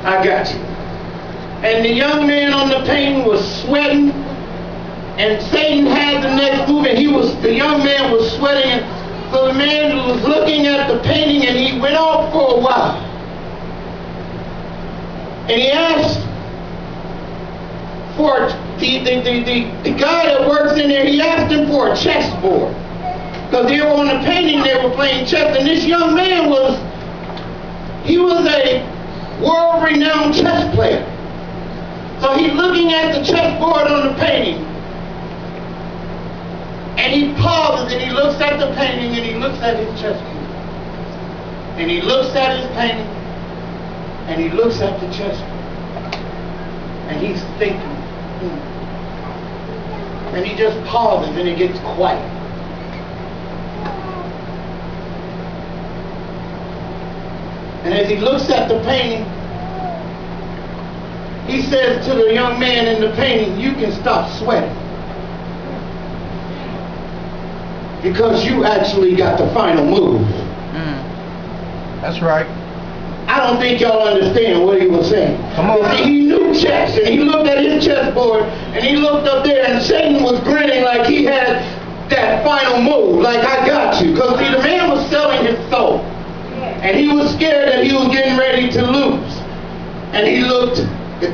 I got you. And the young man on the painting was sweating, and Satan had the next move, and the young man was sweating, and so the man was looking at the painting, and he went off for a while. And he asked for the guy that works in there, he asked him for a chessboard. Because they were on the painting, they were playing chess, and this young man was a world-renowned chess player. So he's looking at the chessboard on the painting, and he pauses and he looks at the painting and he looks at his chessboard. And he looks at his painting and he looks at the chessboard. And he's thinking. And he just pauses and it gets quiet. And as he looks at the painting, he says to the young man in the painting, "You can stop sweating. Because you actually got the final move." That's right. I don't think y'all understand what he was saying. Come on. See, he knew chess, and he looked at his chessboard, and he looked up there, and Satan was grinning like he had that final move, like, "I got you." Because see, the man was selling his soul. And he was scared that he was getting ready to lose. And the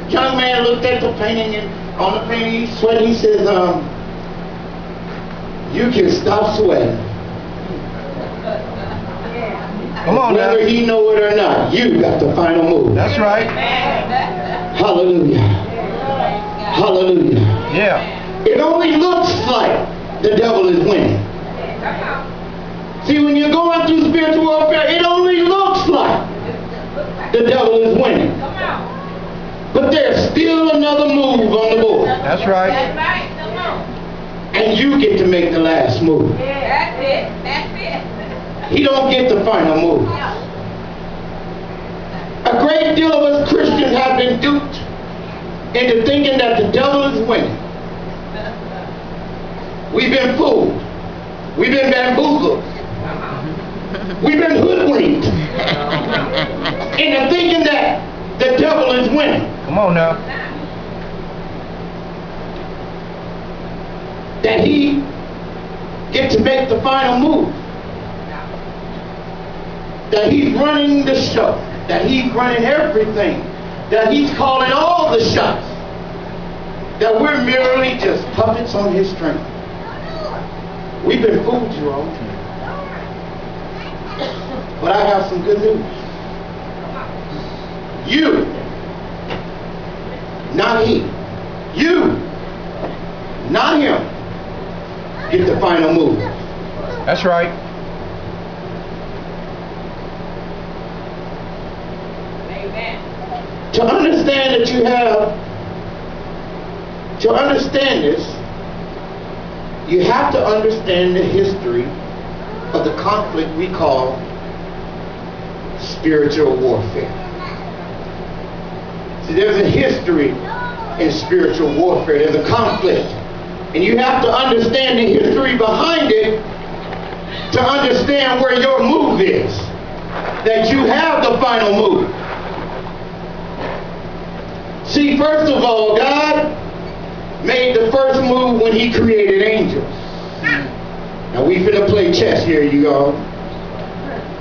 young man looked at the painting, and on the painting he's sweating. He says, "You can stop sweating." Come on now. Whether he know it or not, you got the final move. That's right. Hallelujah. Hallelujah. Yeah. It only looks like the devil is winning. See, when you're going through spiritual warfare, it only looks like the devil is winning. But there's still another move on the board. That's right. And you get to make the last move. That's it. That's it. He don't get the final move. A great deal of us Christians have been duped into thinking that the devil is winning. We've been fooled. We've been bamboozled. We've been hoodwinked into thinking that the devil is winning. Come on now. That he gets to make the final move. That he's running the show. That he's running everything. That he's calling all the shots. That we're merely just puppets on his string. We've been fooled, you all. But I have some good news. You, not he. You, not him, get the final move. That's right. Amen. To understand that to understand this, you have to understand the history of the conflict we call spiritual warfare. See, there's a history in spiritual warfare. There's a conflict. And you have to understand the history behind it to understand where your move is. That you have the final move. See, first of all, God made the first move when he created angels. Now we finna play chess here, you all.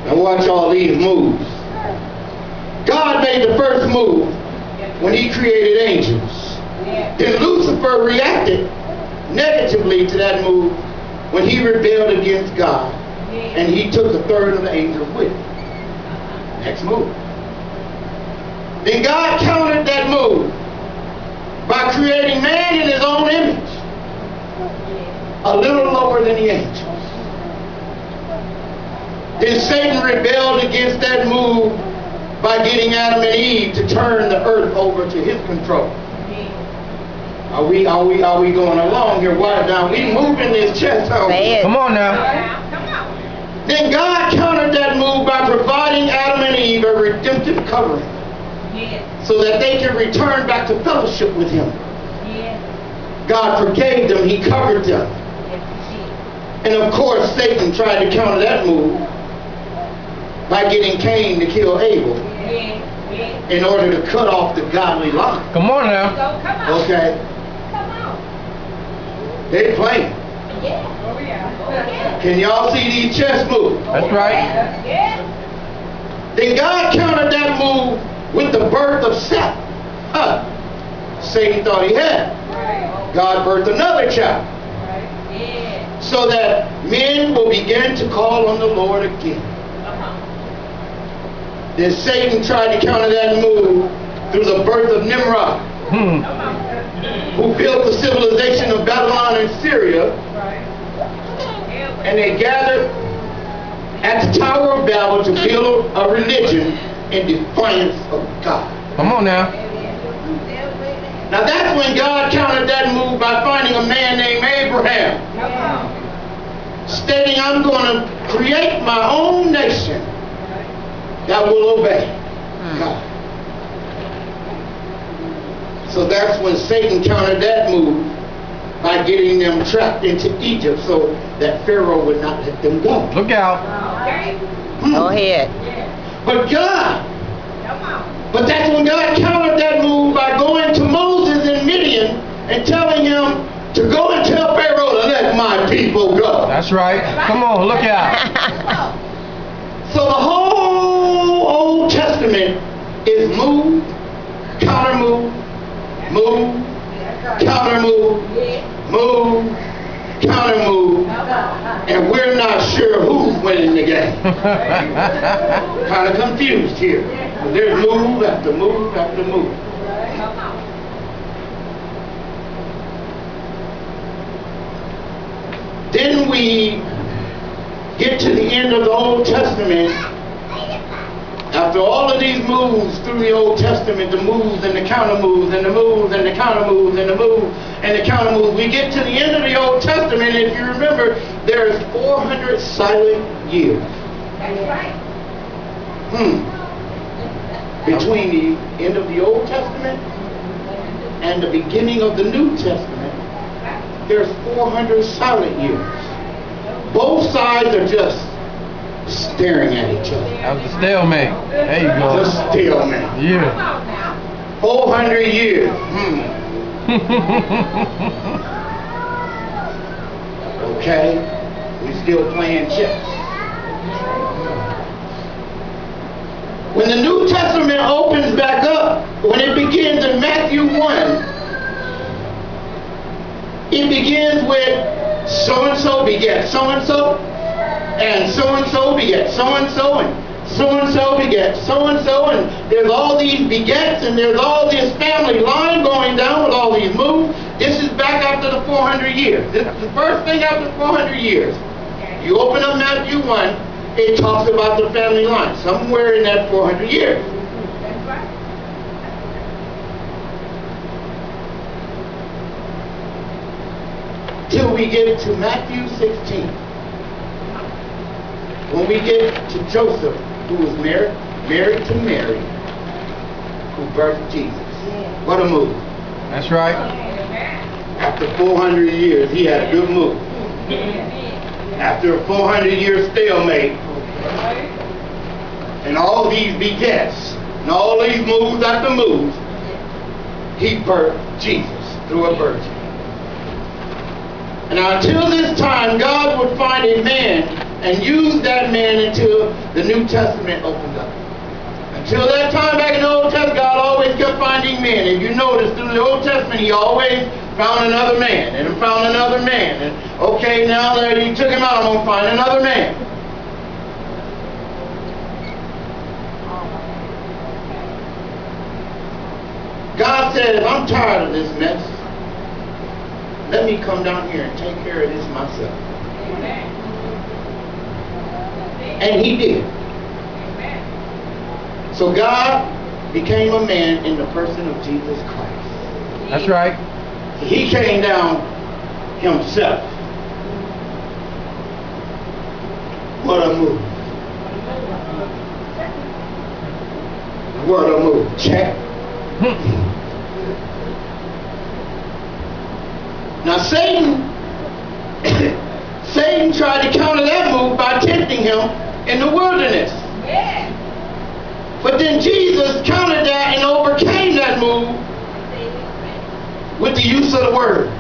Now watch all these moves. God made the first move when he created angels. Then Lucifer reacted negatively to that move when he rebelled against God. And he took a third of the angels with him. Next move. Then God countered that move by creating man in his own image. A little lower than the angels. Then Satan rebelled against that move by getting Adam and Eve to turn the earth over to his control. Are we going along here? Why now? We moving this chest out. Come on now. Then God countered that move by providing Adam and Eve a redemptive covering. So that they can return back to fellowship with him. God forgave them. He covered them. And of course, Satan tried to counter that move by getting Cain to kill Abel. in order to cut off the godly line. Come on So, now. come on. Okay? Come on. They playing. Yeah. Oh, yeah. Oh, yeah. Can y'all see these chess moves? That's right. Yeah. Then God countered that move with the birth of Seth. Satan thought he had. Right. God birthed another child. Right. Yeah. So that men will begin to call on the Lord again. Uh-huh. Then Satan tried to counter that move through the birth of Nimrod, Hmm. Come on. who built the civilization of Babylon and Syria, Right. Yeah. and they gathered at the Tower of Babel to build a religion in defiance of God. Come on now. Now that's when God countered that move by finding a man named Abraham, Come on. stating, I'm going to create my own nation that will obey God. So that's when Satan countered that move by getting them trapped into Egypt so that Pharaoh would not let them go. Look out. Okay. Go ahead. Yeah. But God, Come on. but that's when God countered that move by going to Moses in Midian and telling him to go and tell Pharaoh to let my people go. That's right. Come on, look out. So the whole Old Testament is move, counter move, counter move, move, counter move, and we're not sure who's winning the game. Kind of confused here. There's move after move after move. Come on. Then we get to the end of the Old Testament. After all of these moves through the Old Testament, the moves and the counter moves and the moves and the counter moves and the moves and the counter moves, we get to the end of the Old Testament. If you remember, there's 400 silent years That's right. between the end of the Old Testament and the beginning of the New Testament. There's 400 silent years. Both sides are just staring at each other. That was a stalemate. There you go. Just stalemate. Come Yeah. on now. 400 years. Okay? We still playing chess. When the New Testament opens back up, when it begins in Matthew 1, it begins with so-and-so beget so-and-so, and so-and-so beget so-and-so, and so-and-so beget so-and-so, and there's all these begets, and there's all this family line going down with all these moves. This is back after the 400 years. This is the first thing after 400 years. You open up Matthew 1, it talks about the family line, somewhere in that 400 years. That's right. Till we get to Matthew 16. When we get to Joseph, who was married to Mary, who birthed Jesus. What a move. That's right. Amen. After 400 years, he had a good move. After a 400-year stalemate, and all these begets, and all these moves after moves, he birthed Jesus through a virgin. And until this time, God would find a man and use that man until the New Testament opened up. Until that time back in the Old Testament, God always kept finding men. And you notice through the Old Testament, he always found another man and found another man. And okay, now that he took him out, I'm going to find another man. God said, I'm tired of this mess. Let me come down here and take care of this myself. Amen. And he did. Amen. So God became a man in the person of Jesus Christ. That's right. He came down himself. What a move. What a move. Check. Now Satan tried to counter that move by tempting him in the wilderness. Yeah. But then Jesus countered that and overcame that move with the use of the word.